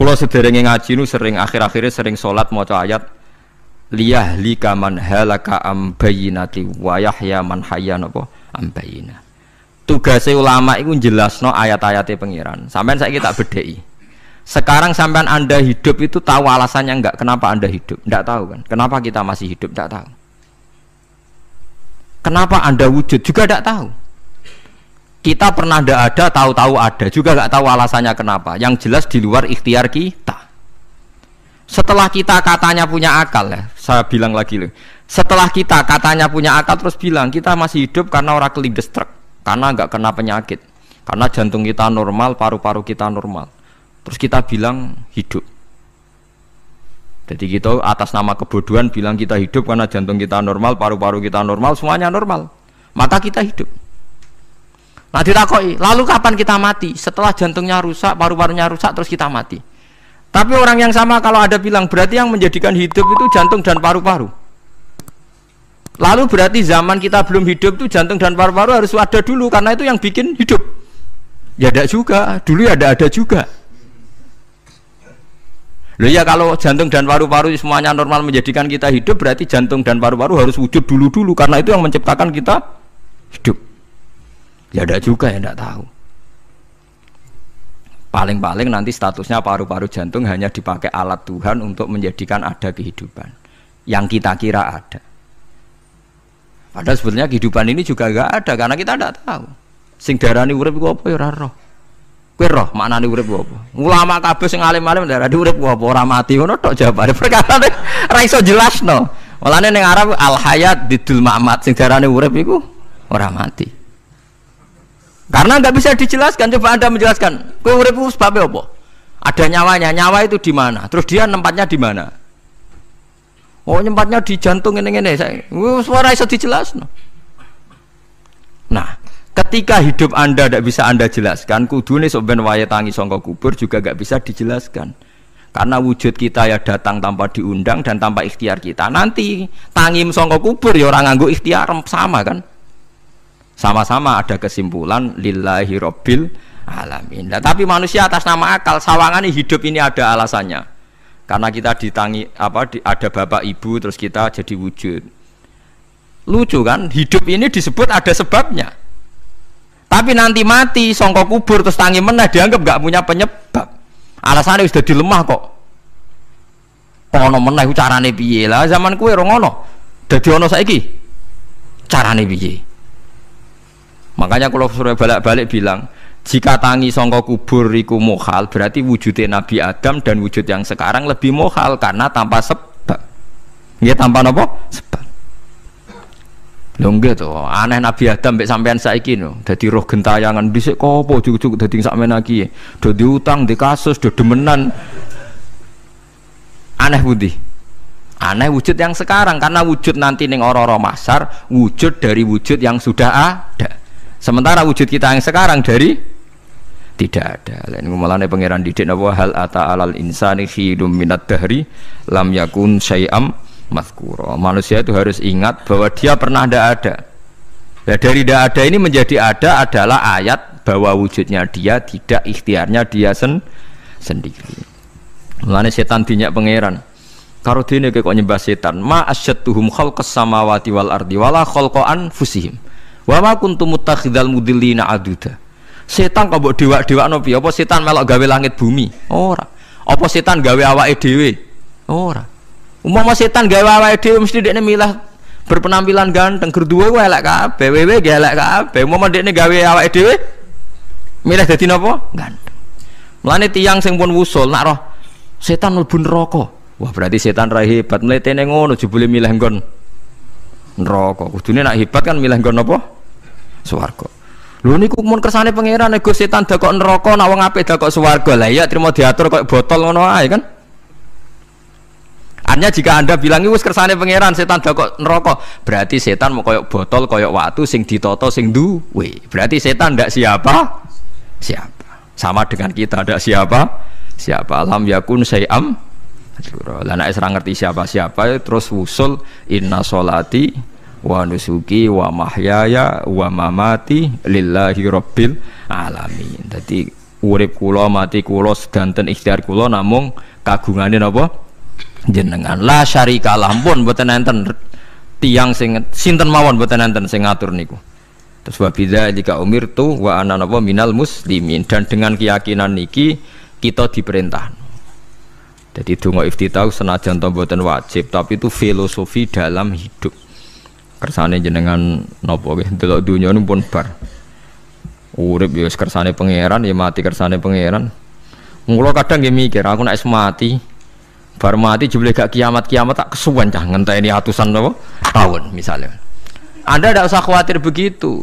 Kula sederenge ngaji nu sering akhir-akhirnya sering salat maca ayat liyahlika man halaka am bayyinati wa yahya man hayya napa am bayyinah. Tugase ulama iku jelasno ayat-ayate pengiran. Sampeyan saiki tak bedheki. Sekarang sampean Anda hidup itu tahu alasannya enggak? Kenapa Anda hidup? Enggak tahu kan? Kenapa kita masih hidup? Enggak tahu. Kenapa Anda wujud? Juga enggak tahu. Kita pernah enggak ada, tahu-tahu ada, juga enggak tahu alasannya kenapa. Yang jelas di luar ikhtiar kita. Setelah kita katanya punya akal ya, saya bilang lagi loh. Setelah kita katanya punya akal terus bilang kita masih hidup karena orang kelindes truk, karena enggak kena penyakit, karena jantung kita normal, paru-paru kita normal. Terus kita bilang hidup. Jadi kita atas nama kebodohan bilang kita hidup karena jantung kita normal, paru-paru kita normal, semuanya normal. Maka kita hidup. Nah ditakoi, lalu kapan kita mati? Setelah jantungnya rusak, paru-parunya rusak, terus kita mati. Tapi orang yang sama kalau ada bilang berarti yang menjadikan hidup itu jantung dan paru-paru. Lalu berarti zaman kita belum hidup itu jantung dan paru-paru harus ada dulu karena itu yang bikin hidup. Ya ada juga, dulu ya ada juga. Loh ya kalau jantung dan paru-paru semuanya normal menjadikan kita hidup berarti jantung dan paru-paru harus wujud dulu karena itu yang menciptakan kita hidup. Ya ada juga ya tidak tahu. Paling-paling nanti statusnya paru-paru jantung hanya dipakai alat Tuhan untuk menjadikan ada kehidupan yang kita kira ada. Padahal sebetulnya kehidupan ini juga enggak ada karena kita tidak tahu. Sing darani urip iku apa ya ora roh. Kowe roh maknane urip apa? Ulama kabeh sing alim-alim darani urip apa ora mati ngono tok jawabane. Perkara ora iso jelasno. Mulane ning Arab al hayat didul ma'mat sing darani urip iku ora mati. Karena nggak bisa dijelaskan, coba Anda menjelaskan. Kowe urip itu sebabnya apa? Ada nyawanya, nyawa itu di mana? Terus dia nempatnya di mana? Oh, nempatnya di jantung ini. Suara iso dijelaskan. Nah, ketika hidup Anda tidak bisa Anda jelaskan, kudune sok ben wayahe tangi sangka kubur juga nggak bisa dijelaskan. Karena wujud kita ya datang tanpa diundang dan tanpa ikhtiar kita. Nanti tangi sangka kubur ya orang nganggo ikhtiar sama kan? Sama-sama ada kesimpulan lillahi rabbil alamin. Nah, tapi manusia atas nama akal sawangan hidup ini ada alasannya. Karena kita ditangi ada bapak ibu terus kita jadi wujud. Lucu kan? Hidup ini disebut ada sebabnya. Tapi nanti mati sangka kubur terus tangi meneh dianggap enggak punya penyebab. Alasannya sudah dilemah kok. Ono meneh ku carane piye? Lah zaman kuwe ora ngono. Dadi ono saiki. Carane piye? Makanya kalau surah balik-balik bilang jika tangi sangka kubur iku mukhal berarti wujudnya Nabi Adam dan wujud yang sekarang lebih mukhal karena tanpa sebab. Ya tanpa apa? Sebab. Lho nggih to, aneh Nabi Adam mbek sampean saiki no. Dadi roh gentayangan dhisik kopo cucuk dadi sakmene iki. Do diutang, di kasus, do demenan. Aneh pundi? Aneh wujud yang sekarang karena wujud nanti ning ora-ora mahsyar wujud dari wujud yang sudah ada. Sementara wujud kita yang sekarang dari tidak ada. Lain ngomongane pangeran didik napa hal ata alal insani khidum minad dahri lam yakun syai'am mazkura. Manusia itu harus ingat bahwa dia pernah tidak ada. Nah, dari tidak ada ini menjadi ada adalah ayat bahwa wujudnya dia tidak ikhtiarnya dia sendiri. Mulane setan dinyak pangeran. Karo dene kok nyembah setan. Ma asyattuhum khalqas samawati wal ardi wala khalqa anfusihim. Wa ma kuntum muttakhidal mudillina aduda. Setan kok mbok dewak-dewakno piye? Apa setan melok gawe langit bumi? Ora. Apa setan gawe awake dhewe? Ora. Umpama setan gawe awake dhewe mesti dekne milah berpenampilan ganteng, gerduwe ku elek kabeh, wewe ge elek kabeh. Umpama dekne gawe awake dhewe milih dadi napa? Ganteng. Mulane tiyang sing pun wusul nak roh setan mlebu neraka. Wah, berarti setan ra hebat, mletene ngono jebule milih nggon neraka. Kudune nak hebat kan milih nggon apa? Swarga. Lho niku mun kersane pangeran nego setan dakok neraka nak wong apik dakok swarga. Lah iya trimo diatur kok botol ngono ae kan. Artinya jika Anda bilang wis kersane pangeran setan dakok neraka, berarti setan mau koyok botol koyok watu sing ditata sing duwe. Berarti setan ndak siapa? Siapa. Sama dengan kita ndak siapa? Siapa lam yakun syai'am. Lah nek ora ngerti siapa-siapa terus wusul inna sholati wa nusuki wa mahyaya wa mamati lillahi rabbil alamin. Jadi urip kula mati kula sedanten ikhtiar kula namung kagungane napa jenengan. La syarikalah pun mboten enten tiyang sing sinten mawon mboten enten sing ngatur niku. Terus wa bidzalika umirtu wa ana napa minal muslimin, dan dengan keyakinan niki kita diperintah. Jadi donga iftitah senajan to mboten wajib, tapi itu filosofi dalam hidup. Kersane jenengan napa nggih delok donya niku pun bar. Urip ya kersane pangeran, ya mati kersane pangeran. Mula kadang nggih mikir, aku nek mati, bar mati jebule gak kiamat-kiamat tak kesuwen cah ngenteni atusan apa tahun misalnya. Anda tidak usah khawatir begitu.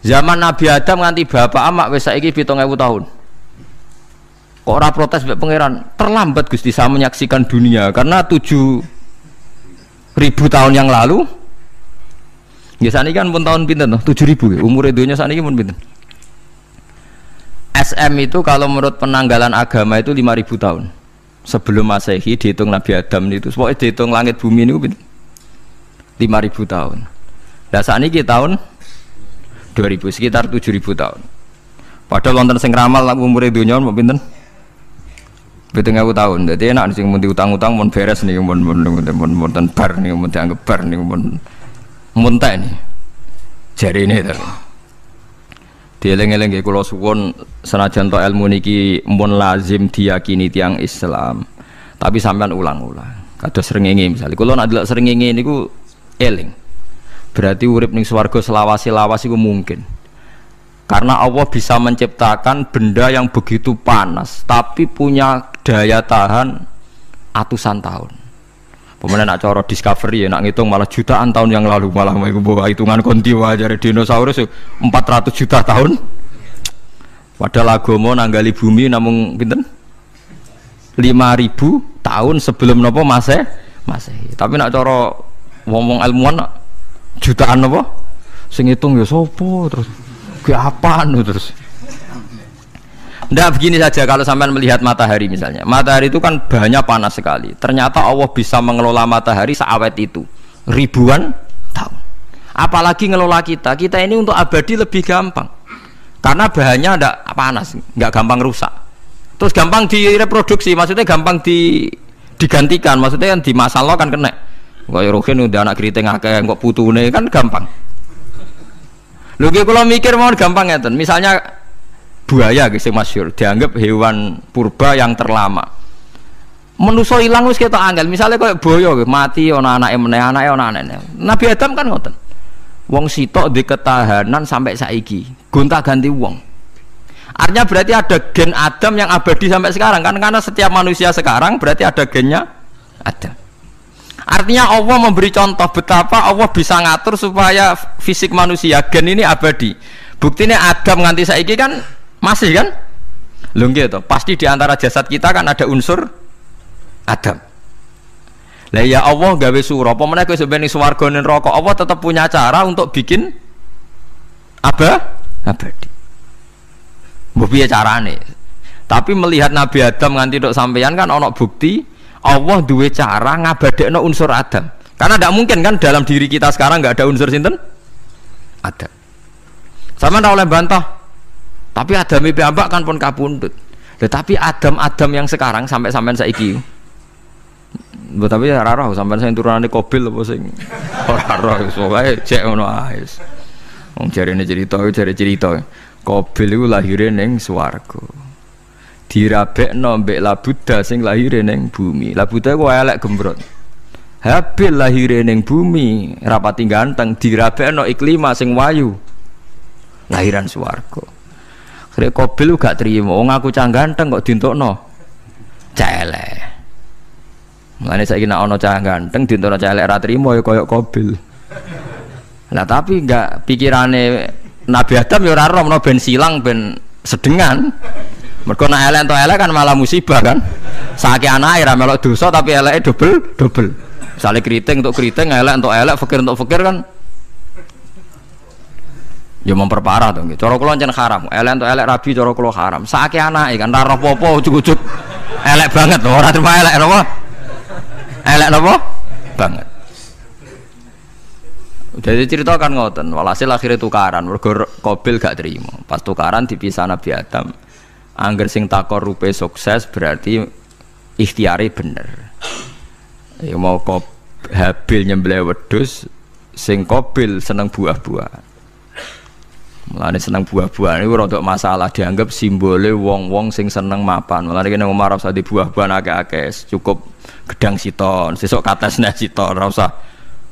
Zaman Nabi Adam nganti bapak amak wis saiki 7.000 tahun. Kok ora protes mbek pangeran? Terlambat Gusti saya menyaksikan dunia karena 7.000 tahun yang lalu. Ya saniki kan pun tahun pinten toh? 7.000 umur dunia saniki pun pinten? SM itu kalau menurut penanggalan agama itu 5.000 tahun. Sebelum Masehi dihitung Nabi Adam itu, pokoknya dihitung langit bumi ini 5.000 tahun. Nah saat ini tahun 2000, sekitar 7.000 tahun. Padahal wonten sing ramal umure dunya mau pinten? 7.000 tahun. Jadi enak sing mun diutang-utang mun beres nih mun ten bar nih mun dianggap bar nih mun muntek nih. Jarine to. Dieling-eling nggih kula suwun senajan to ilmu niki mun lazim diyakini tiyang Islam. Tapi sampean ulang-ulang. Kados srengenge misalnya kula nek delok srengenge niku eling. Berarti urip ning swarga selawase-lawas iku mungkin. Karena Allah bisa menciptakan benda yang begitu panas tapi punya daya tahan atusan tahun. Pemenang nak cara discovery ya nak ngitung malah jutaan tahun yang lalu, malah bawa hitungan kontiwa dari dinosaurus 400 juta tahun. Padahal agama nanggali bumi namung pinten 5.000 tahun sebelum nopo Masehi. Tapi nak cara ngomong ilmuwan jutaan apa sing ngitung ya sopo terus ke apaan terus. Ndak begini saja kalau sampai melihat matahari misalnya. Matahari itu kan banyak panas sekali. Ternyata Allah bisa mengelola matahari seawet itu ribuan tahun. Apalagi ngelola kita. Kita ini untuk abadi lebih gampang. Karena bahannya ndak panas, nggak gampang rusak. Terus gampang direproduksi, maksudnya gampang digantikan, maksudnya kan di masa lo kan kena. Kaya rohin udah anak keriting akeh kok putune kan gampang. Lho nggih kula mikir mawon gampang ngeten. Misalnya buaya sing masyhur dianggap hewan purba yang terlama. Manusa ilang wis ketok angel. Misalnya kaya buaya mati ana anake meneh, anake ana anake. Nabi Adam kan ngoten. Wong sitok di ketahanan sampai saiki, gonta-ganti wong. Artinya berarti ada gen Adam yang abadi sampai sekarang kan, karena setiap manusia sekarang berarti ada gennya Adam. Artinya Allah memberi contoh betapa Allah bisa ngatur supaya fisik manusia gen ini abadi. Buktinya Adam nganti saiki kan masih kan? Lho nggih to, pasti di antara jasad kita kan ada unsur Adam. Lah ya Allah gawe sura, apa meneh kowe sampeyan ning swarga ning neraka, Allah tetap punya cara untuk bikin abadi. Mbok piye carane? Tapi melihat Nabi Adam nganti tok sampeyan kan ana bukti Allah duwe cara ngabadekno unsur Adam. Karena tidak mungkin kan dalam diri kita sekarang nggak ada unsur sinten? Adam. Sama ndak oleh bantah. Tapi Adam piyambak kan pun kabundut. Tetapi Adam yang sekarang sampai sampean saiki. Mbok tapi ora roh sampean sing turunane Qabil apa sing ora roh pokoke cek ngono ae. Wong jarene cerita. Qabil iku lahire ning swarga. Dirabekno mbek Labuda sing lahire ning bumi. Labuda ku elek gembrot. Habil lahire ning bumi rapati ganteng, dirabekno Iklima sing wayu. Lahiran swarga. Sire Qabil gak trimo, wong aku cah ganteng kok dientukno cah elek. Mulane saiki nek ana cah ganteng dientukno cah elek ra trimo ya kaya Qabil. Lah tapi enggak pikirane Nabi Adam ya ora roh ben silang ben sedengan. Mergo nek elek entuk elek kan malah musibah kan. Saiki anake ra melok dosa tapi eleke dobel. Misale keriting untuk keriting, elek untuk elek, fakir untuk fakir kan ya memperparah to nggih. Cara kula pancen haram. Elek untuk elek rabi cara kula haram. Saiki anake kan ora roh apa-apa ujug-ujug elek banget lho, ora terima elek napa? Elek napa? Banget. Jadi cerita kan ngoten, walhasil akhirnya tukaran, mergo Qabil gak terima. Pas tukaran dipisah Nabi Adam. Angger sing takorupe sukses berarti ikhtiare bener. Ya mau kok Habil nyembelih wedhus, sing Qabil seneng buah-buahan. Mulane seneng buah-buahan iku rada masalah, dianggap simbole wong-wong sing seneng mapan. Mulane kene Umar ora usah di buah-buahan akeh-akeh, cukup gedang siton, sesuk katesne siton, ora usah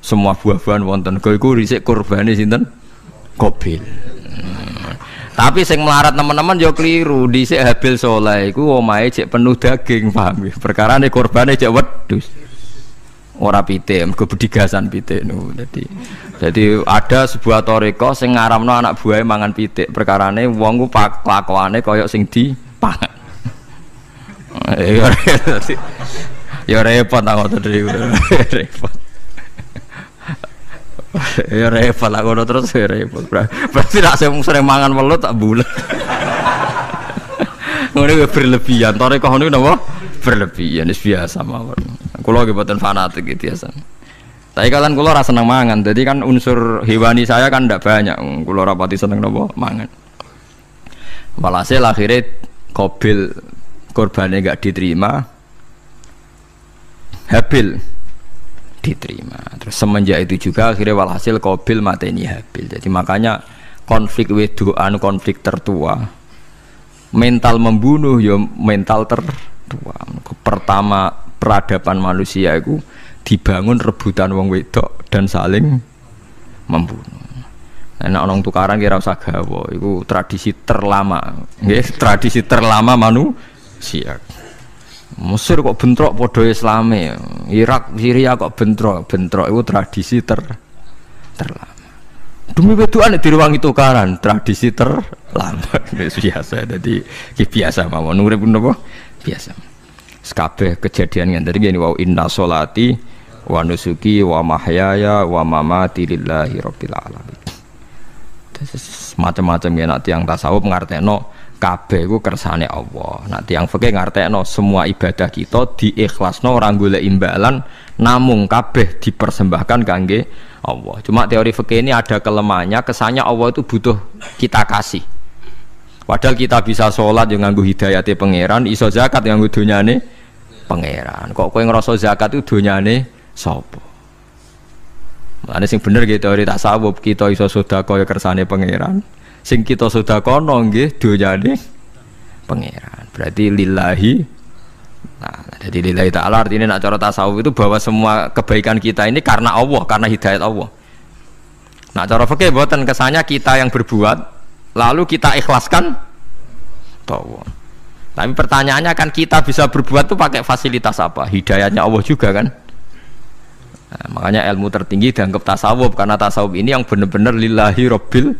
semua buah-buahan wonten. Iku risik kurbane sinten? Qabil. Tapi sing melarat teman-teman yo keliru, dhisik Habil saleh iku omahe cek penuh daging, paham ya? Perkarane kurbane cek wedhus. Ora pitik, mergo bedigasan pitik niku. Jadi ada sebuah toriko sing ngaramno anak buahe mangan pitik. Perkarane wong ku kelakuane kaya sing dipangan. Ya repot tak ngoten iki. Repot. Ya repot lah ngono terus repot. Berarti nek sering mangan welut tak bulet. Ngono berlebihan. Toriko niku napa? Berlebihan biasa mawon. Kula nggih mboten fanatik gitu biasa. Tapi kalian kula ora seneng mangan. Jadi kan unsur hewani saya kan ndak banyak. Kula rapati seneng napa mangan. Walhasil akhirnya Qabil korbannya enggak diterima. Habil diterima. Terus semenjak itu juga akhirnya walhasil Qabil mateni Habil. Jadi makanya konflik wedoan, konflik tertua. Mental membunuh ya mental tertua. Pertama peradaban manusia itu dibangun rebutan wong wedok dan saling membunuh. Nah, orang tukaran kira usah gawa, itu tradisi terlama, nggih, tradisi terlama manusia. Mesir kok bentrok padha Islame, Irak, Syria kok bentrok itu tradisi terlama. Demi wedokan direwangi tukaran, tradisi terlama. Biasa, jadi biasa mawon urip napa? Biasa. Sekabeh kejadian yang tadi gini, wa inna sholati wa nusuki wa mahyaya wa mamati lillahi rabbil alamin. Macam-macam ya, nanti yang tasawuf ngartekno kabeh iku kersane Allah. Nanti yang fikih ngartekno semua ibadah kita diikhlasno ora golek imbalan, namung kabeh dipersembahkan kangge Allah. Cuma teori fikih ini ada kelemahannya, kesannya Allah itu butuh kita kasih. Padahal kita bisa sholat yang nganggo hidayate pangeran, iso zakat yang nganggo donyane pangeran. Kok kowe ngrasa zakat itu donyane sapa? Mulane sing bener nggih teori tasawuf, kita iso sedekah ya kersane pangeran. Sing kita sedekahno nggih donyane pangeran. Berarti lillahi. Nah, jadi lillahi ta'ala artinya nak cara tasawuf itu bahwa semua kebaikan kita ini karena Allah, karena hidayat Allah. Nah, cara fikih mboten, kesannya kita yang berbuat lalu kita ikhlaskan Allah. Tapi pertanyaannya kan kita bisa berbuat tuh pakai fasilitas apa? Hidayahnya Allah juga kan. Nah, makanya ilmu tertinggi dianggap tasawuf, karena tasawuf ini yang benar-benar lillahi rabbil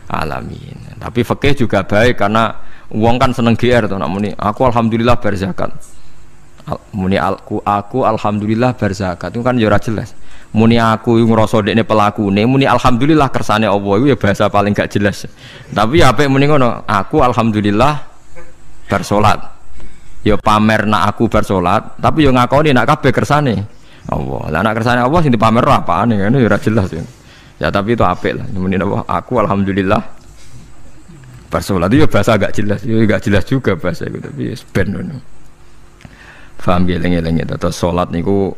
alamin. Tapi fikih juga baik, karena uang kan seneng GR tuh, namuni aku alhamdulillah berzakat. Muni aku alhamdulillah berzakat itu kan ya ora jelas. Muni aku ngrasa dekne pelakune, muni alhamdulillah kersane Allah itu ya bahasa paling gak jelas. Tapi ya apik muni ngono, aku alhamdulillah bersolat. Ya pamer nak aku bersolat, tapi ya ngakoni nak kabeh kersane Allah. Lah nak kersane Allah sing dipamer apane ngene ya ora jelas ya. Ya tapi itu apik lah. Muni apa? Aku alhamdulillah bersolat itu ya bahasa agak jelas. Ya gak jelas juga bahasa itu, tapi ben ngono. Paham geleng-geleng ya, terus salat niku.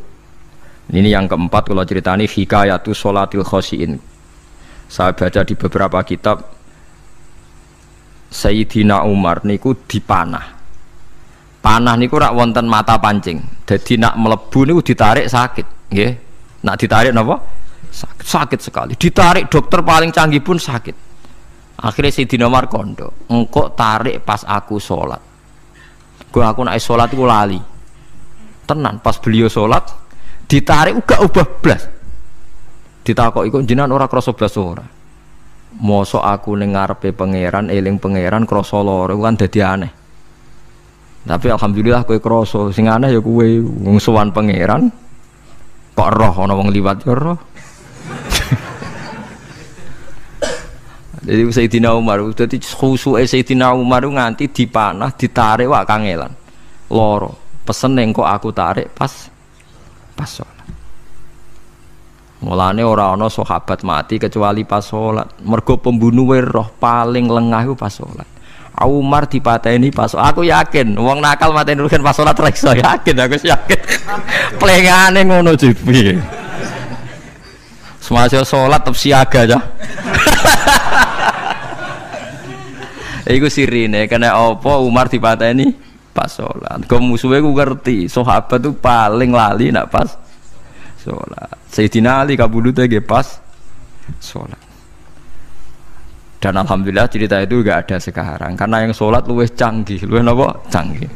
Ini yang keempat kalau ceritani hikayatu sholatil khosyin. Saya baca di beberapa kitab, Sayyidina Umar niku dipanah. Panah niku rak wonten mata pancing. Jadi nak melebu niku ditarik sakit, nggih. Nak ditarik napa? Sakit sekali. Ditarik dokter paling canggih pun sakit. Akhirnya Sayyidina Umar kondo, engkau tarik pas aku sholat. Aku nak sholat iku lali. Tenan pas beliau sholat ditarik uga ubah blas. Ditakoki kok jenengan ora krasa blas ora. Mosok aku ning ngarepe pangeran, eling pangeran krasa lara kan dadi aneh. Tapi alhamdulillah kowe krasa, sing aneh ya kowe wong sowan pangeran kok roh ana wong liwat ya roh. Jadi Sayyidina Umar, dadi khusuke Sayyidina Umar nganti dipanah, ditarik wak kangelan. Lara. Pesen ning kok aku tarik pas sholat. Mulane ora ana sahabat mati kecuali pas sholat. Mergo pembunuhe roh paling lengah iku pas sholat. Umar dipateni pas aku yakin wong nakal mateni rugen pas salat ra iso yakin aku yakin plengane ngono piye semasa salat tetep siaga aja iku sirine kena apa Umar dipateni pas salat kok musuhe ku ngerti sahabat tuh paling lali nak pas salat Sayyidina Ali kabudute ge pas salat. Dan alhamdulillah cerita itu enggak ada sekarang karena yang sholat luwih canggih, luwih napa? Canggih.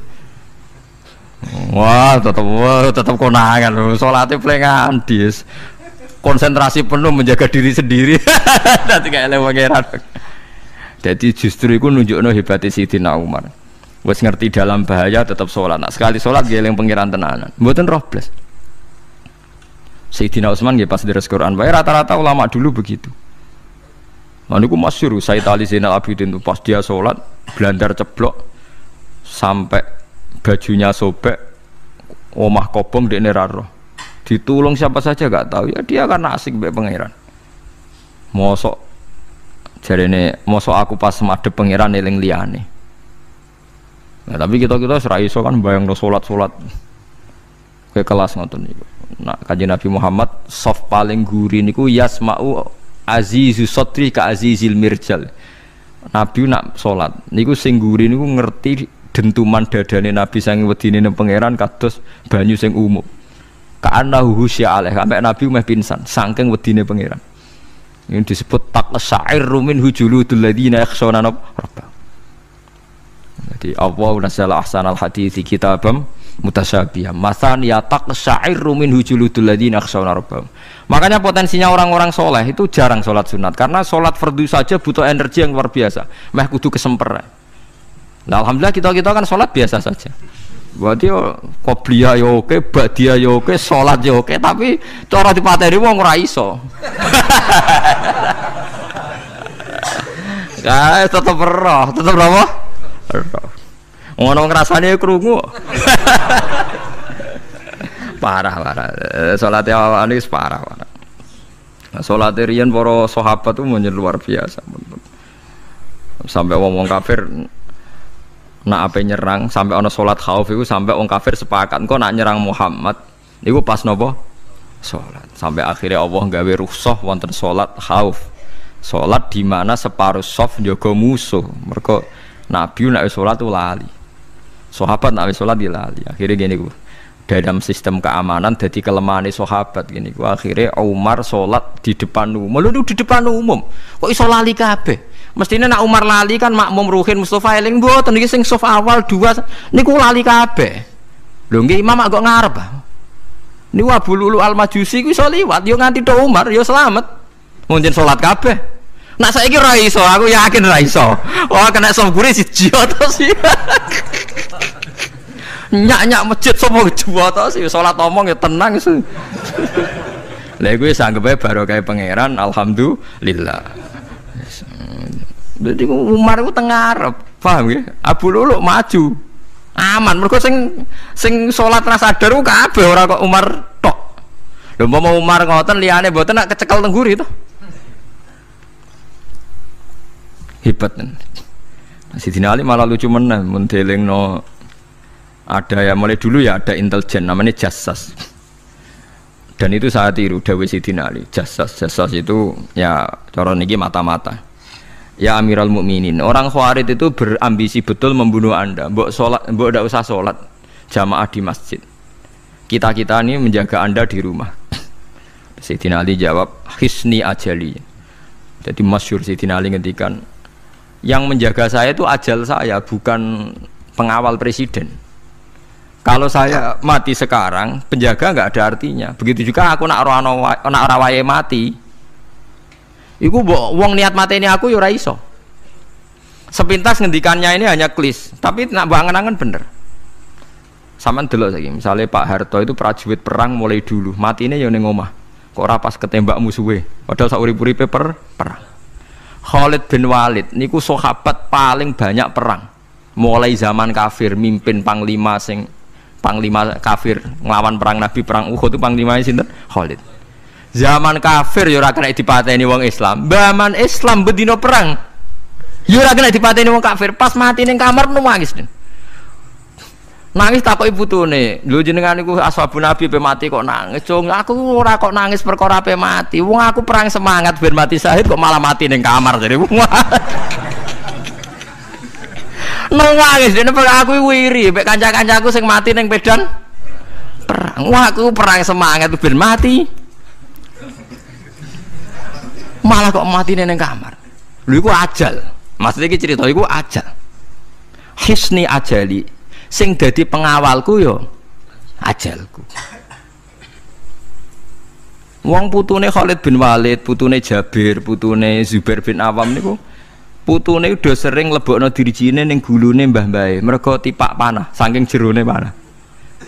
Wah, tetap konangan sholatnya pelengan dis. Konsentrasi penuh menjaga diri sendiri. Nanti kayak pangeran. Jadi justru itu nunjukno hebatnya Sayyidina Umar. Wes ngerti dalam bahaya tetap sholat. Nah, sekali sholat ngeling pangeran tenanan. Mboten roh blas. Sayyidina Utsman nggih pas deres Quran wae rata-rata ulama dulu begitu. Nah, ini masyhur Sayyid Ali Zainal Abidin itu pas dia sholat blandar ceblok sampai bajunya sobek, omah kobong di neraro, ditulung siapa saja gak tahu ya dia karena asik be pangeran. Mosok jarene mosok aku pas madhep pangeran eling liyane. Nah, tapi kita ora iso kan bayangno sholat ke kelas ngoten niku. Nah, Kanjeng Nabi Muhammad soft paling guri niku yasma'u azizu sotri ka azizil mirjal. Nabi nak sholat niku sing guri niku ngerti dentuman dadane Nabi saking wedine nang pangeran kados banyu sing umum. Ka'annahu husya alaih sampai Nabi meh pingsan saking wedine pangeran. Ini disebut taqsa'irru min hujuludul ladzina yakhshawna rabbahum. Jadi Allah nazzala ahsanal hadithi kitabam mutasyabiham masan ya taqsa'irru min hujuludul ladzina yakhshawna rabbahum. Makanya potensinya orang-orang soleh itu jarang sholat sunat karena sholat fardu saja butuh energi yang luar biasa. Meh kudu kesemper. Nah, alhamdulillah kita kan sholat biasa saja. Berarti qobliyah ya oke, ba'diyah ya oke, sholat ya oke, tapi cara dipateni wong ora iso. Guys, tetep roh, tetep apa? Ngono ngrasane krungu. Parah salatnya awal ini parah. Salatnya riyen para sahabat itu menjadi luar biasa. Sampai wong kafir nak ape nyerang, sampai ana salat khauf itu sampai wong kafir sepakat kok nak nyerang Muhammad niku pas napa? Salat. Sampai akhirnya Allah gawe rukhsah wonten salat khauf. Salat di mana separuh shaf njaga musuh. Mergo Nabi nek salat itu lali. Sahabat nek salat dilali. Akhirnya gini ku. Dalam sistem keamanan jadi kelemahan sahabat gini gua akhirnya Umar sholat di depan umum lu di depan umum kok iso lali kabeh mestinya nak Umar lali kan makmum Ruhin Mustafa eling mboten iki sing saf awal dua niku lali kabeh lho nggih imam kok ngarep niku Abu Lulu Al-Majusi ku iso liwat yo nganti tok Umar yo selamat mungkin sholat kabeh nak saiki ra iso aku yakin ra iso wah kena saf guri siji to sih nyak masjid sapa juwa to sih salat omong ya tenang sih. Lha kuwi sanggepe barokah pangeran alhamdulillah. Dadi Umar ku teng ngarep, paham nggih? Abu Lulu maju. Aman mergo sing salat ra sadar ku kabeh ora kok Umar tok. Lha umpama Umar ngoten liyane mboten nak kecekel teng guri to. Hebat. Sidina Ali malah lucu menan mun delingno ada ya mulai dulu ya ada intelijen namanya jassas dan itu saya tiru dawuh Sidina Ali jassas itu ya cara niki mata-mata ya Amirul Mukminin orang Khawarij itu berambisi betul membunuh Anda mbok ndak usah sholat jamaah di masjid kita ini menjaga Anda di rumah. Sidina Ali jawab hisni ajali jadi masyhur Sidina Ali ngendikan yang menjaga saya itu ajal saya bukan pengawal presiden. Kalau saya mati sekarang, penjaga nggak ada artinya. Begitu juga aku nak ora wae mati. Iku wong niat mati ini aku yo ora iso. Sepintas ngendikannya ini hanya klis, tapi nak bangen-angen bener. Sampeyan delok saiki, misalnya Pak Harto itu prajurit perang mulai dulu, matine yo ning omah. Kok ora pas ketembak musuhe, padahal sak urip-uripe perang. Khalid bin Walid niku sahabat paling banyak perang. Mulai zaman kafir mimpin panglima kafir nglawan perang Nabi perang Uhud itu panglimanya sinten? Khalid. Zaman kafir ya ora kena dipateni wong Islam. Zaman Islam bedino perang Ya ora kena dipateni wong kafir, pas mati ning kamar nangis. Nangis takoki putune, lho jenengan niku ashabun nabi pe mati kok nangis. Cung, aku ora kok nangis perkara pe mati. Wong aku perang semangat ben mati syahid kok malah mati ning kamar jare. Nangis dene aku wiri mek kanca-kancaku sing mati ning medan perang. Wah, aku perang semangat ben mati. Malah kok mati ning kamar. Lho iku ajal. Maksudnya iki cerita iku ajal. Hisni ajali. Sing dadi pengawalku yo ajalku. Wong putune Khalid bin Walid, putune Jabir, putune Zubair bin Awam niku putune udah sering lebokno dirijine ning gulune mbah-mbahe mergo tipak panah saking jerone panah.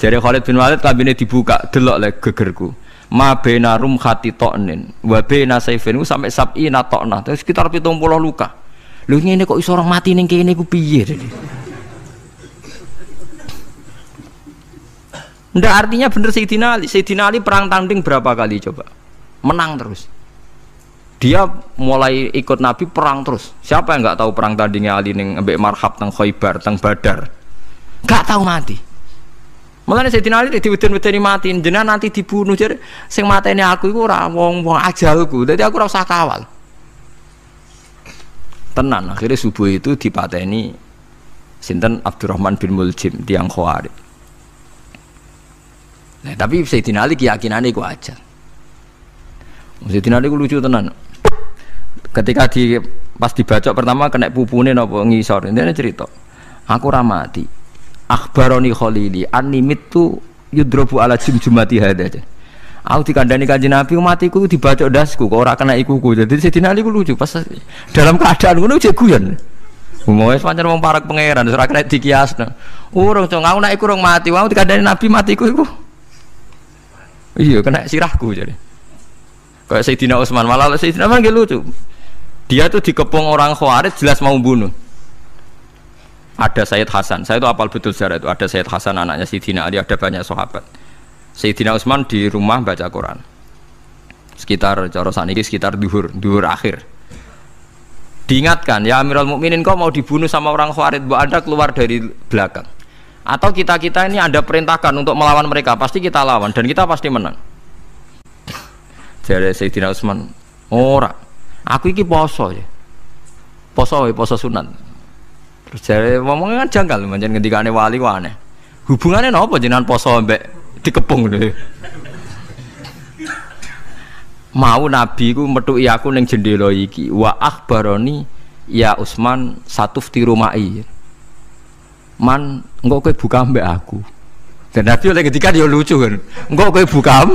Jare Khalid bin Walid kambine dibuka, delok le gegerku. Ma baina rumkhati to'nin wa baina saifin sampai sab'ina to'nah. Terus sekitar 70 luka. Lho ngene kok iso orang mati ning kene ku piye? Ndak artinya bener Sayyidina Ali. Sayyidina Ali perang tanding berapa kali coba? Menang terus. Dia mulai ikut Nabi perang terus. Siapa yang nggak tahu perang tandingnya Ali ning ambek Marhab teng Khaibar, teng Badar? Nggak tahu mati. Mulane Sayyidina Ali diweden-wedeni mati, jenengan nanti dibunuh jare sing mateni aku iku ora wong-wong ajalku. Dadi aku ora usah kawal. Tenan akhirnya subuh itu dipateni sinten Abdurrahman bin Muljim tiang Khawarij. Nah, tapi Sayyidina Ali keyakinannya itu aja. Sayyidina Ali itu lucu tenan. Ketika pas dibacok pertama kena pupune napa ngisor. Ini cerita. Aku ramati. Akhbaroni Khalili animit tu yudrobu ala jumjumati hada. Aku dikandani Kanjeng Nabi matiku dibacok dasku kok ora kena ikuku. Jadi Sayyidina Ali ku lucu pas dalam keadaan ngono jek guyon. Umumnya pancen wong parak pangeran ora kena dikiasno. Urung cong aku nek iku urung mati, aku dikandani Nabi matiku iku. Iya kena sirahku jadi. Kayak Sayyidina Utsman malah Sayyidina Utsman lucu. Dia tuh dikepung orang Khawarij jelas mau bunuh. Ada Sayyid Hasan, saya itu apal betul sejarah itu. Ada Sayyid Hasan anaknya Sayyidina Ali, ada banyak sahabat. Sayyidina Utsman di rumah baca Quran. Sekitar cara saniki sekitar duhur akhir. Diingatkan, ya Amirul Mukminin kau mau dibunuh sama orang Khawarij, Bu Anda keluar dari belakang. Atau kita ini ada perintahkan untuk melawan mereka, pasti kita lawan dan kita pasti menang. Jadi Sayyidina Utsman, ora, aku iki poso ya, poso sunat. Terus jadi ngomongnya kan janggal, macam ketika wali aneh. Hubungannya apa jenengan poso mbek dikepung deh. Mau Nabi ku metuki aku ning jendela iki, wa akhbaroni ya Utsman satufti rumai. Man, engkau kowe buka mbak aku. Dan Nabi oleh ketika dia lucu kan, engkau kowe buka.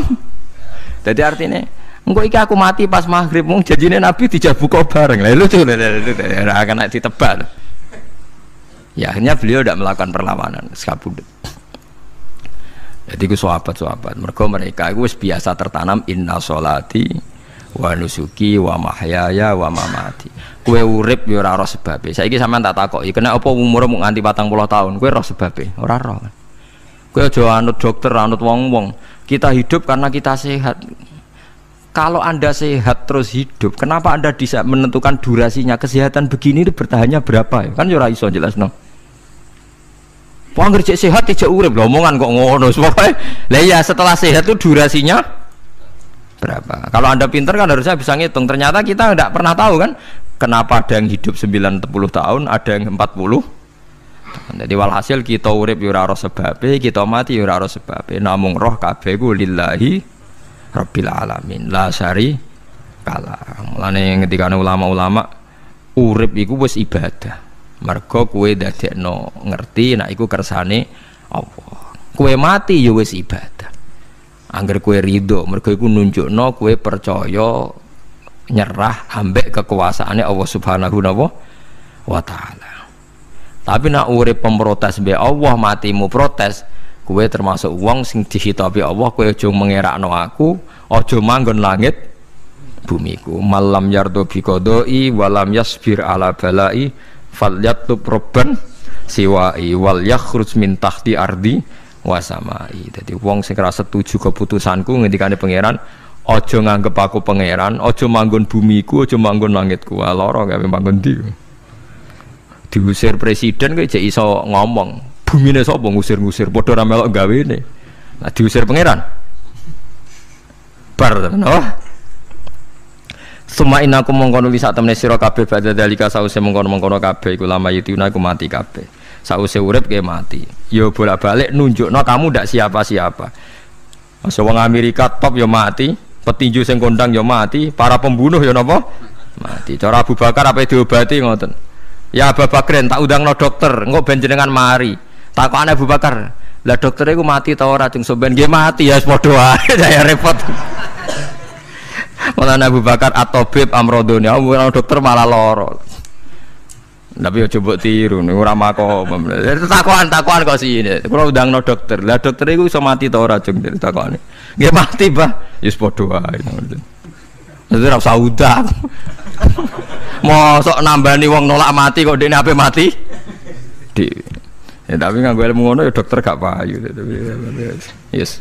Jadi artinya, engkau iki aku mati pas maghrib, mung janjine Nabi dijak buka bareng. Lah lucu, akan ditebal. Ya akhirnya beliau tidak melakukan perlawanan, sekabudut. Jadi ku sahabat-sahabat, mereka itu biasa tertanam inna sholati wa nusuki wa mahyaya wa mamati. Kue urip ya ora roh sebabe. Saiki sampean tak takoki, kena apa umurmu nganti 40 tahun? Kue roh sebabe? Ora roh. Kue aja anut dokter, anut wong-wong. Kita hidup karena kita sehat. Kalau Anda sehat terus hidup, kenapa Anda bisa menentukan durasinya? Kesehatan begini itu bertahannya berapa ya? Kan ya ora iso jelasno. Wong kerja sehat tidak urip lho, omongan kok ngono. Pokoke lah ya setelah sehat itu durasinya berapa? Kalau Anda pintar kan harusnya bisa ngitung. Ternyata kita tidak pernah tahu kan. Kenapa ada yang hidup 90 tahun, ada yang 40. Jadi walhasil kita urip ya ora sebabe, kita mati ya ora sebabe. Namung roh kabeh ku lillahi rabbil alamin. La syari kala. Mulane ngendikane ulama-ulama urip iku wis ibadah. Mergo kowe dadekno ngerti nek iku kersane Allah. Kowe mati ya wis ibadah. Angger kowe ridho, mergo iku nunjukno kowe percaya nyerah ambek kekuasaannya Allah Subhanahu wa taala. Tapi nak urip pemprotes be Allah, matimu protes, kowe termasuk wong sing dihitabi Allah, kowe aja mengerakno aku, aja manggon langit bumiku. Malam yardo bi qadai walam yasbir ala balai falyatlub robban siwai wal yakhruj min tahti ardi wasamai. Jadi wong sing ora setuju keputusanku ngendikane pangeran, ojo nganggep aku pangeran, ojo manggon bumiku, ojo manggon langitku. Lara gawe manggon ndi. diusir presiden kok jek iso ngomong. Bumine sapa ngusir-ngusir padha ra melok gawene. Lah diusir pangeran. Bar tenan. Oh. Suma inaku mongkono li sak temne sira kabeh badha dalika sause mongkono-mongkono kabeh iku lama yutuna iku mati kabeh. Sause urip ke mati. Yo bolak-balik nunjukno kamu ndak siapa-siapa. Masa wong Amerika top yo mati, petinju sing kondang yo mati, para pembunuh yo napa? Mati. Cara Abu Bakar apa diobati ngoten. Ya Abu Bakrin tak undangno dokter, engko ben jenengan mari. Takokane Abu Bakar, lah dokter iku mati ta ora jeng sampean nggih mati ya padha wae saya repot. Malah Abu Bakar atobib amrodone, ora dokter malah loro. Tapi yo coba tiru niku ora makom. Takokan kok sini. Kula undangno dokter. Lah dokter iku iso mati ta ora jeng takokane. Nggih mati, Mbah. Ya padha wae. Dadi ora usah udang. Mosok nambani wong nolak mati kok dene ape mati? Ya tapi nganggo ilmu ngono ya dokter gak payu. Yes.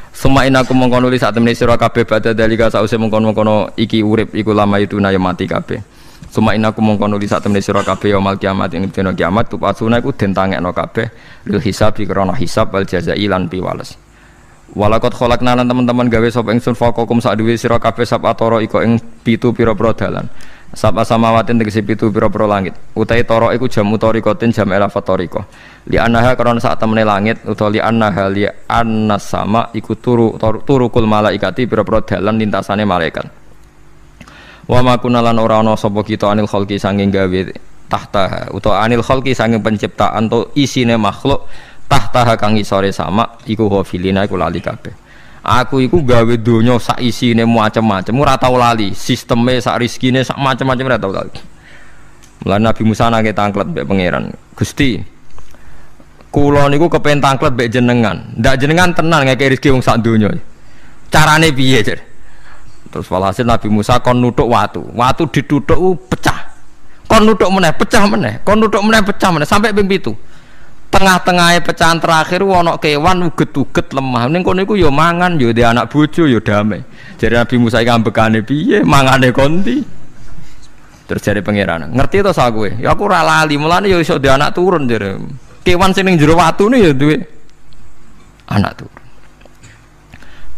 Semain aku mengkono li sak temene sira kabeh badha dalika sause mengkono-mengkono iki urip iku lama itu na ya mati kabeh. Semain aku mengkono li sak temene sira kabeh ya mal kiamat ing dina kiamat tupasuna iku den tangekno kabeh lil hisab krana hisab wal jazai lan piwales. Walakot kholakna lan teman-teman gawe sapa ingsun faqakum sak duwe sira kabeh sab atoro iko ing 7 pira-pira dalan. Sab samawatin tegese 7 pira-pira langit. Utahe tara iku jam utarikotin jam elafatoriko. Li annaha karena sak temene langit utawa li annaha li annas sama iku turukul malaikati pira-pira dalan lintasane malaikat. Wa ma kunalan ora ana sapa kita anil khalqi sanging gawe tahta utawa anil khalqi sanging penciptaan to isine makhluk tahta kang isore sama iku hafilina iku lali kabeh. Aku iku gawe donya sak isine macam-macam ora tau lali, sisteme sak rezekine sak macam-macam ora tau lali. Mulane Nabi Musa nang tangklet mbek pangeran. Gusti, kula niku kepen tangklet mbek jenengan. Ndak jenengan tenan ngeke rezeki wong sak donya. Carane piye, Jar? Terus walhasil Nabi Musa kon nuthuk watu. Watu dituthuk pecah. Kon nuthuk meneh, pecah meneh. Kon nuthuk meneh, pecah meneh sampai ping 7. Tengah-tengahnya pecahan terakhir ana kewan uget-uget lemah. Ning kono iku ya mangan, ya ndek anak bojo ya damai. Jare Nabi Musa iki ambekane piye? Mangane konti. Terus jare pangeran, "Ngerti to sak kowe? Ya aku ora lali, mulane ya iso ndek anak turun jare. Kewan sing ning jero watune ya duwe anak turun."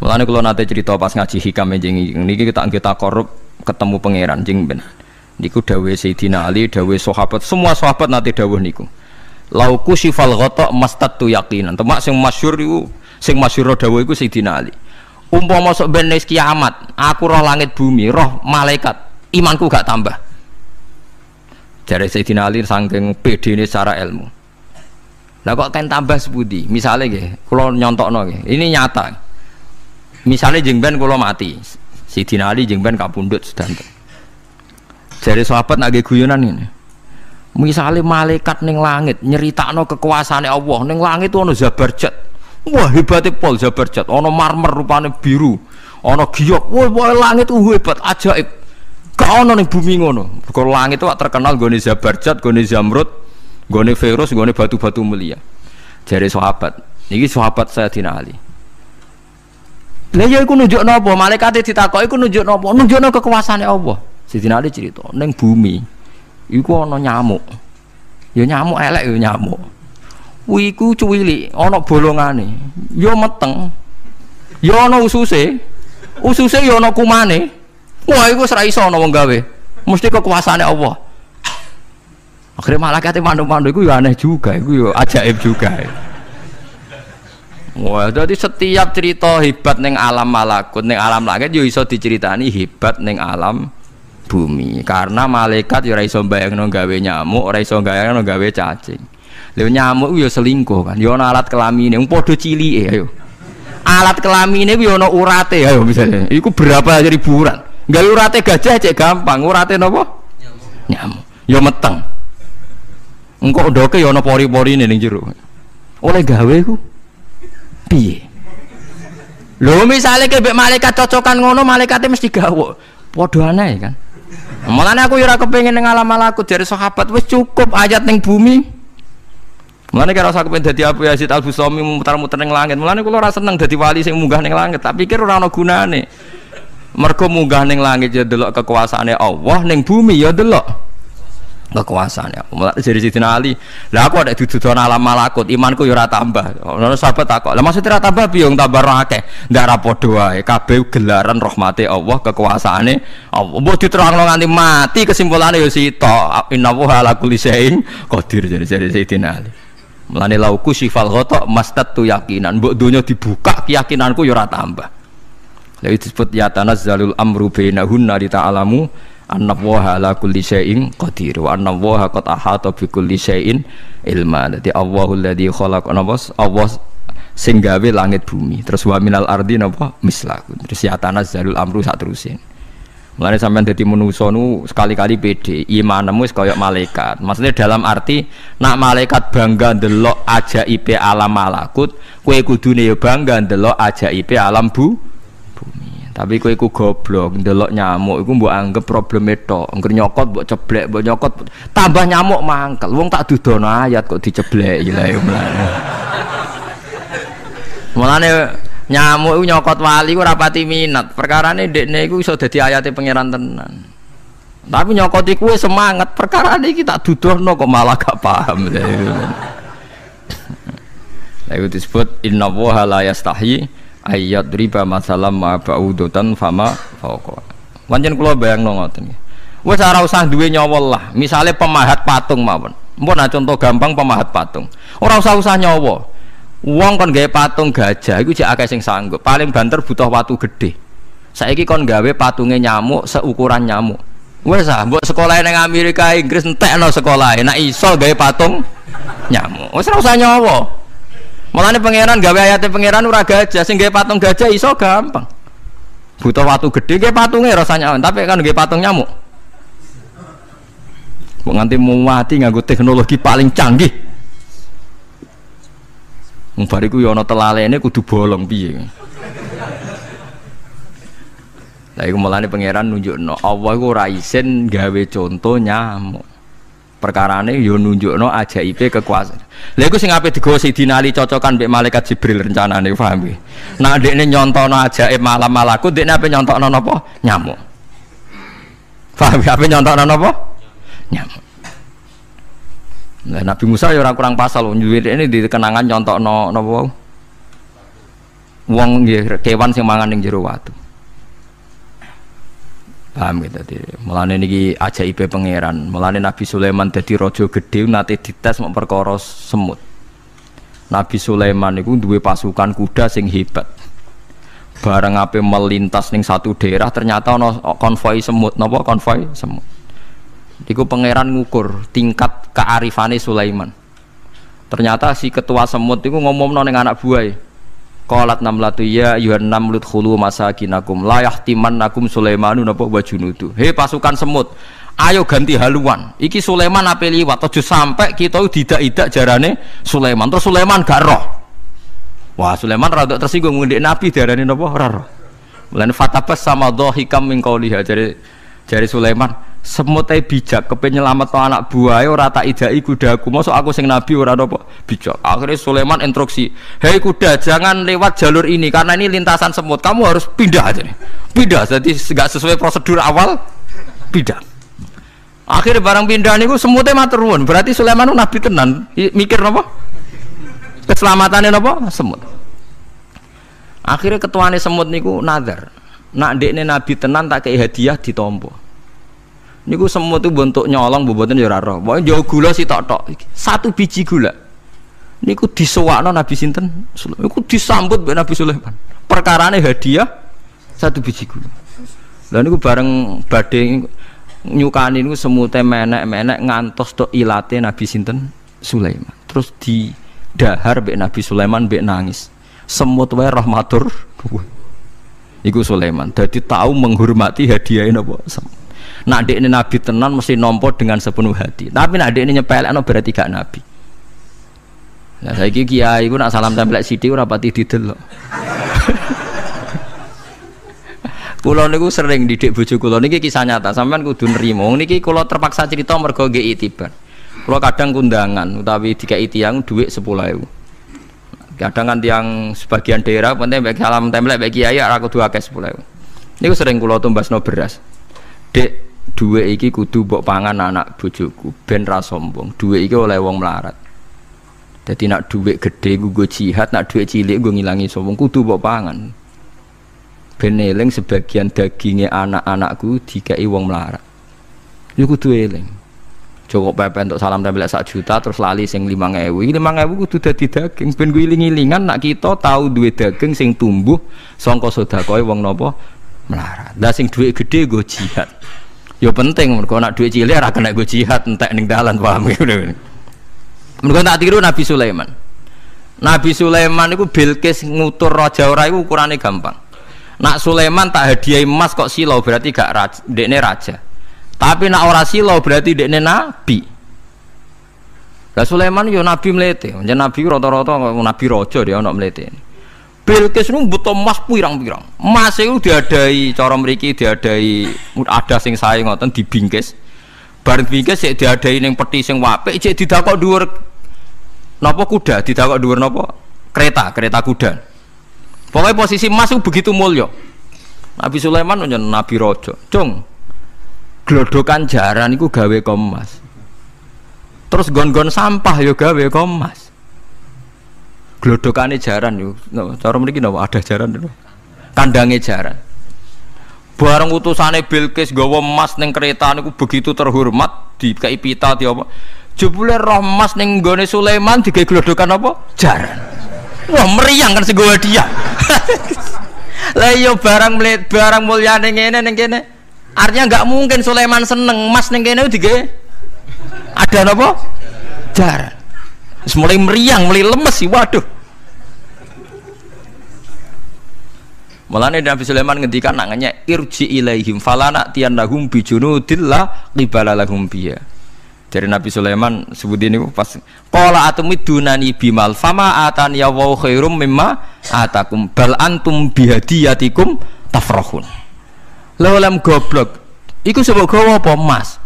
Mulane kula nate cerita pas ngaji hikam jeneng niki kita korup ketemu pangeran jeng ben. Niku dawuhe Sayyidina Ali, dawuhe sahabat, semua sahabat nate dawuh niku. Lauku sifal ghata mastatu yaqinan. Temak sing masyhur iku sing masyhur dawuh iku Sayyidina Ali. Umpama sok ben kiamat, aku roh langit bumi, roh malaikat, imanku gak tambah. Jare Sayyidina Ali saking pedene secara ilmu. Lah kok kan tambah sepundi? Misale nggih, kula nyontokno nggih. Ini nyata. Misale jeng ben kula mati. Sayyidina Ali jeng ben kapundhut sedanten. Jare sahabat nak nggih guyonan ngene. Misalnya malaikat ning langit nyeritakno kekuasaane Allah ning langit itu ana Zabarjat. Wah hebatnya pol Zabarjat, ana marmer rupane biru, ana giok. Wah langit itu hebat, ajaib. Gak ana ning bumi ngono. Mergo langit itu terkenal gone Zabarjat, gone Zamrud, gone Virus, gone batu-batu mulia. Jare sahabat, niki sahabat Sayyidina Ali. Lah ya iku nunjukno apa? Malaikate ditakoki iku nunjukno apa? Nunjukno kekuasaane Allah. Sayyidina Ali cerita ning bumi iku ana nyamuk. Ya nyamuk elek ya nyamuk. Kuwi iku cuwilik, ana bolongane. Ya meteng. Ya ana ususe. Ususe ya ana kumane. Wah iku wis ra iso ana wong gawe. Mesti kekuasaane Allah. Akhire malaikate mandu-mandu iku ya aneh juga, iku ya ajaib juga. Wah, jadi setiap cerita hebat ning alam malakut, ning alam langit yo iso diceritani hebat ning alam bumi. Karena malaikat ya ora iso mbayangno gawe nyamuk, ora iso mbayangno gawe cacing. Lha nyamuk yo selingkuh kan, yo ana alat kelamine, wong padha cilike ayo. Alat kelamine ku yo ana urate ayo misalnya. Iku berapa ribuan. Gawe urate gajah cek gampang, urate napa? Nyamuk. Yo meteng. Engko ndoke yo ana pori-porine ning jero. Oleh gawe ku piye? Lho misale kebek malaikat cocokan ngono, malaikate mesti gawe. Padha aneh kan. Mulane aku ya ora kepengin ning alam malakut dari sahabat wis cukup ayat ning bumi. Mulane kira usah kepengin dadi Abu Yazid Al-Bustami muter-muter ning langit. Mulane kula ora seneng dadi wali sing munggah ning langit, tak pikir ora ana gunane. Mergo munggah ning langit ya delok kekuasaane Allah, ning bumi ya delok kekuasaan ya. Mulai dari Sayyidina Ali, lah aku ada dituduhan alam malakut, imanku yo ora tambah. Ono sahabat takok, lah maksudnya ora tambah piye wong tambah akeh. Ndak ra padha wae, kabeh gelaran rahmate Allah, kekuasaane Allah. Mbok diterangno nganti mati kesimpulane yo sitok. Innallaha ala kulli syai'in qadir dari Sayyidina Ali. Mulane lauku sifal ghata mastatu yakinan, mbok donya dibuka keyakinanku yo ora tambah. Lha disebut ya tanazzalul amru bainahunna li ta'lamu annallaha ala kulli syai'in qadir wa annallaha qad ahata bi kulli syai'in ilma. Dadi Allahul ladzi khalaqa nabas Allah sing gawe langit bumi. Terus wa minal ardi napa mislaku. Terus ya tanazzalul amru sak terusin. Mulane sampean dadi manusa nu sekali-kali pede, imanmu wis kaya malaikat. Maksudnya dalam arti nak malaikat bangga ndelok ajaibe alam malakut, kowe kudune ya bangga ndelok ajaibe alam bumi. Tapi kowe iku goblok, ndelok nyamuk iku mbok anggap probleme tok. Engger nyokot mbok ceblek, mbok nyokot tambah nyamuk mangkel. Wong tak dudono ayat kok dicebleki lha ya mulane. Mulane nyamuk iku nyokot wali ku ora pati minat. Perkarane ndekne iku iso dadi ayate pangeran tenan. Tapi nyokot iku semangat, perkarane iki tak dudono kok malah gak paham. Lha itu disebut innallaha la yastahi ayat riba masalam ma ba'udatan fama fauqa. Pancen kula bayangno ngoten. Wis ora usah duwe nyawa lah. Misale pemahat patung mawon. Mpun contoh gampang pemahat patung. Ora usah nyawa. Wong kon gawe patung gajah iku jek akeh sing sanggup. Paling banter butuh watu gede. Saiki kon gawe patunge nyamuk seukuran nyamuk. Wis ah mbok sekolah ning Amerika Inggris entekno sekolah. Nek iso gawe patung nyamuk. Wis ora usah nyawa. Mulane pangeran gawe ayate pangeran ora gajah, sing gawe patung gajah iso gampang. Butuh watu gede gawe patunge rasanya, tapi kan gawe patung nyamuk. Kok nganti mati nganggo teknologi paling canggih. Wong bariku ya ana telalene kudu bolong piye. Lah iku mulane pangeran nunjukno Allah iku ora isin gawe conto nyamuk. Perkarane yo nunjukno ajaibe kekuasaan. Lha iku sing ape digawa Sayyidina Ali cocokan mbek malaikat Jibril rencanane paham nggih. Nek ndekne nyontono ajaib malam malakut, ndekne ape nyontokno napa? Nyamuk. Paham ape nyontokno napa? Nyamuk. Nah, Nabi Musa ya ora kurang pasal ini di kenangan nyontokno napa wau. Wong nggih kewan sing mangan ning jero watu. Paham gitu tadi. Mulane niki ajaibe pangeran. Mulane Nabi Sulaiman dadi raja gedhe nate dites mok perkara semut. Nabi Sulaiman niku duwe pasukan kuda sing hebat. Bareng ape melintas ning satu daerah ternyata ana konvoi semut. Napa konvoi semut? Iku pangeran ngukur tingkat kearifane Sulaiman. Ternyata si ketua semut iku ngomongno ning anak buahe. Qalat namlatu ya ayyuhan namlut khulu masakinakum la yahtimannakum Sulaimanu napa wa junudu. He pasukan semut, ayo ganti haluan. Iki Sulaiman ape liwat aja sampai kita didak-idak jarane Sulaiman. Terus Sulaiman gak roh. Wah, Sulaiman rada tersinggung ngendek Nabi diarani napa ora roh. Lan fatabas sama dhahikam min qauliha jare Sulaiman semut bijak kepen nyelametno anak buahe ora tak idai kudaku mosok aku sing nabi ora napa bijak. Akhirnya Sulaiman instruksi, hei kuda jangan lewat jalur ini karena ini lintasan semut, kamu harus pindah aja nih, pindah jadi nggak sesuai prosedur awal pindah. Akhirnya barang pindah niku semutnya matur nuwun, berarti Sulaiman nabi tenan mikir napa keselamatannya napa semut. Akhirnya ketuane semut niku nazar nak ndekne nabi tenan tak kei hadiah ditampa. Niku semut itu bentuk nyolong boboten ya ora roh. Pokoke njawa gula sitok-tok iki. Satu biji gula. Niku disewakno Nabi sinten? Niku disambut mbek Nabi Sulaiman. Perkarane hadiah satu biji gula. Lah niku bareng badhe nyukani niku semute menek-menek ngantos tok ilate Nabi sinten? Sulaiman. Terus didahar mbek Nabi Sulaiman mbek nangis. Semut wae rahmatur. Iku Sulaiman. Dadi tahu menghormati hadiah napa? Nak dekne nabi tenan mesti nampa dengan sepenuh hati. Tapi nak dekne nyepelekno berarti gak nabi. Lah saiki kiai ku nak salam tempel sithik ora pati didelok. Kula niku sering didik bojo kula niki kisah nyata, sampean kudu nrimo. Niki kula terpaksa cerita mergo nggih itibar. Kula kadang kundangan utawi dikai tiyang dhuwit 10.000. Kadang kan tiyang sebagian daerah penting baik salam tempel baik kiai ora kudu akeh 10.000. Niku sering kula tumbasno beras. Dek Dhuwit iki kudu mbok pangan anak bojoku ben ra sombong. Dhuwit iki oleh wong melarat. Dadi nak dhuwit gedhe nggo jihad, nak dhuwit cilik nggo ngilangi sombong kudu mbok pangan. Ben eling sebagian daginge anak-anakku dikai wong melarat. Iku kudu eling. Cukup pepe untuk salam tempel 1 juta terus lali sing 5.000. 5.000 kudu dadi daging ben ku iling-ilingan nak kita tahu duwe daging sing tumbuh sangka sedekahe wong napa melarat. Lah sing dhuwit gedhe nggo jihad. Ya penting mergo nak dhuwit cilik ora kena nggo jihad entek ning dalan paham ngene. Mergo tak tiru Nabi Sulaiman. Nabi Sulaiman iku Bilqis ngutur raja ora iku ukurane gampang. Nak Sulaiman tak hadiah emas kok silau berarti gak raja, dekne raja. Tapi nak ora silau berarti dekne nabi. Lah Sulaiman yo nabi mlete, jeneng nabi rata-rata nabi raja dia ana mlete. Bilqis nu mbutuh emas pirang-pirang. Emas iku diadai cara mriki diadai ada sing sae ngoten dibingkis. Bar bingkis sik diadai ning peti sing apik sik didakok dhuwur napa kuda, didakok dhuwur napa kereta kuda. Pokoknya posisi emas itu begitu mulia. Nabi Sulaiman njen nabi raja. Cung. Glodokan jaran iku gawe emas. Terus gon-gon sampah yo gawe emas. Glodokane jaran yo. Cara mriki napa ada jaran lho. Kandange jaran. Bareng utusane Bilqis gawa emas ning kereta niku begitu terhormat, dikai pita di apa. Jebule roh emas ning nggone Sulaiman digawe glodokan apa? Jaran. Wah meriang kan sing gawe dia. Lah yo barang mulyane ngene ning kene. Artinya enggak mungkin Sulaiman seneng emas ning kene digawe ada napa? Jaran. Wis mulai meriang, mulai lemes sih waduh. Mulane Nabi Sulaiman ngendikan nangane irji ilaihim falana tiyannahum bijunudillah qibala lahum biya. Dari Nabi Sulaiman sebut ini pas qala atumidunani bimal fama atani ya wa khairum mimma atakum bal antum bihadiyatikum tafrahun. Lolem goblok iku sebab gawa apa emas?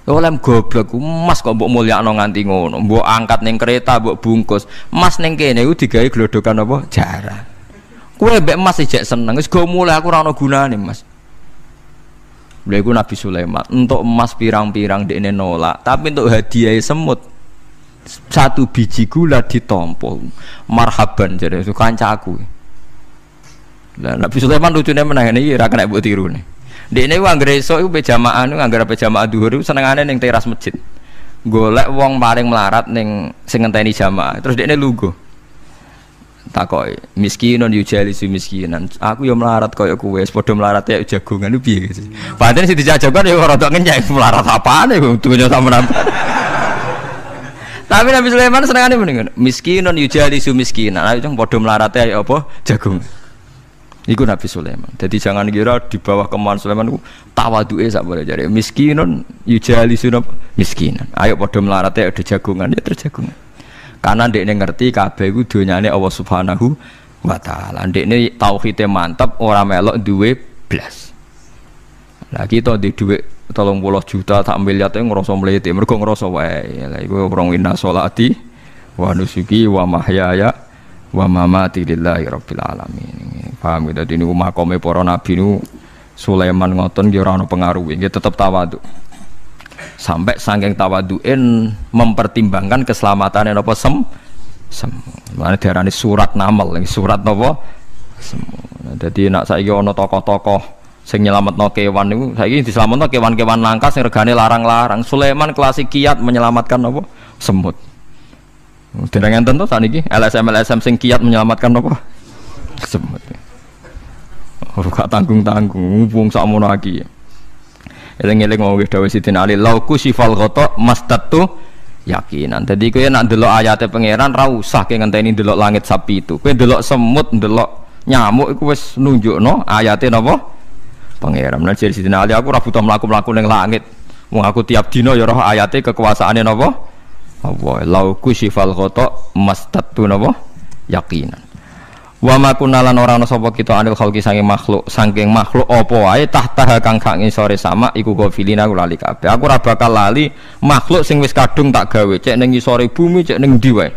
Lolem goblok emas kok mbok mulyakno nganti ngono, mbok angkat ning kereta mbok bungkus. Emas ning kene iku digawe glodokan apa? Jaran. Kowe mbek emas ijek seneng wis go mulai aku ora ana gunane Mas. Lha iku Nabi Sulaiman untuk emas pirang-pirang dekne nolak, tapi untuk hadiah semut 1 biji gula ditampa. Marhaban jare kancaku. Lah Nabi Sulaiman lucune meneh iki ora kena mbok tirune. Dekne ku anggere esuk iku jamaah niku anggere jamaah zuhur iku senengane ning teras masjid. Golek wong paling melarat ning sing ngenteni jamaah. Terus dekne lungguh. Takoki miskinun yujalisu miskinan. Aku ya melarat kaya kowe, padha melarat ya jagongan ku piye gitu. Padahal sing dijajakan ya rada ngenyek melarat apane kok dunya sampean. Tapi Nabi Sulaiman senengane mendingan miskinun yujalisu miskinan. Ayo jeng padha melarat ya apa jagung. Iku Nabi Sulaiman. Jadi jangan kira di bawah kemauan Sulaiman ku tawaduke sak boleh jare miskinun yujalisu miskinan. Ayo padha melarat ya ada jagongan ya terjagungan. Karena ndekne ngerti kabeh iku donyane Allah Subhanahu wa taala. Ndekne tauhide mantep ora melok duwe blas. Lah kita di dhuwit 30 juta tak miliar e ngrasa mlete mergo ngrasa wae. Lah iku wong inna sholati wa nusuki wa mahyaya wa mamati lillahi rabbil alamin. Paham gitu niku makome para nabi niku Sulaiman ngoten nggih ora ana pengaruhe, nggih tetep tawadhu. Sampai saking tawaduin mempertimbangkan keselamatannya apa mana diarani surat namal surat apa jadi nak saiki ana tokoh-tokoh sing nyelametno kewan niku saiki diselametno kewan-kewan langka sing regane larang-larang. Sulaiman klasik kiat menyelamatkan apa semut. Dereng enten to saniki LSM sing kiat menyelamatkan apa semut. Ora tanggung-tanggung wong sakmono iki. Eling-eling ngomong dawuh Sidin Ali lauku sifal ghata mastatu yakinan. Dadi kowe nek ndelok ayate pangeran ra usah ke ngenteni ndelok langit sapi itu. Kowe ndelok semut, ndelok nyamuk iku wis nunjukno ayate napa? Pangeran. Nek jare Sidin Ali aku ora butuh mlaku-mlaku ning langit. Wong aku tiap dina ya roh ayate kekuasaane napa? Allah. Lauku sifal ghata mastatu napa? Yakinan. Wa ma kunalan ora ana sapa kita anil khalqi saking makhluk apa wae tahta kang gak ngisore sama iku gofilina lali kabeh. Aku ora bakal lali makhluk sing wis kadung tak gawe cek ning ngisore bumi cek ning ndi wae.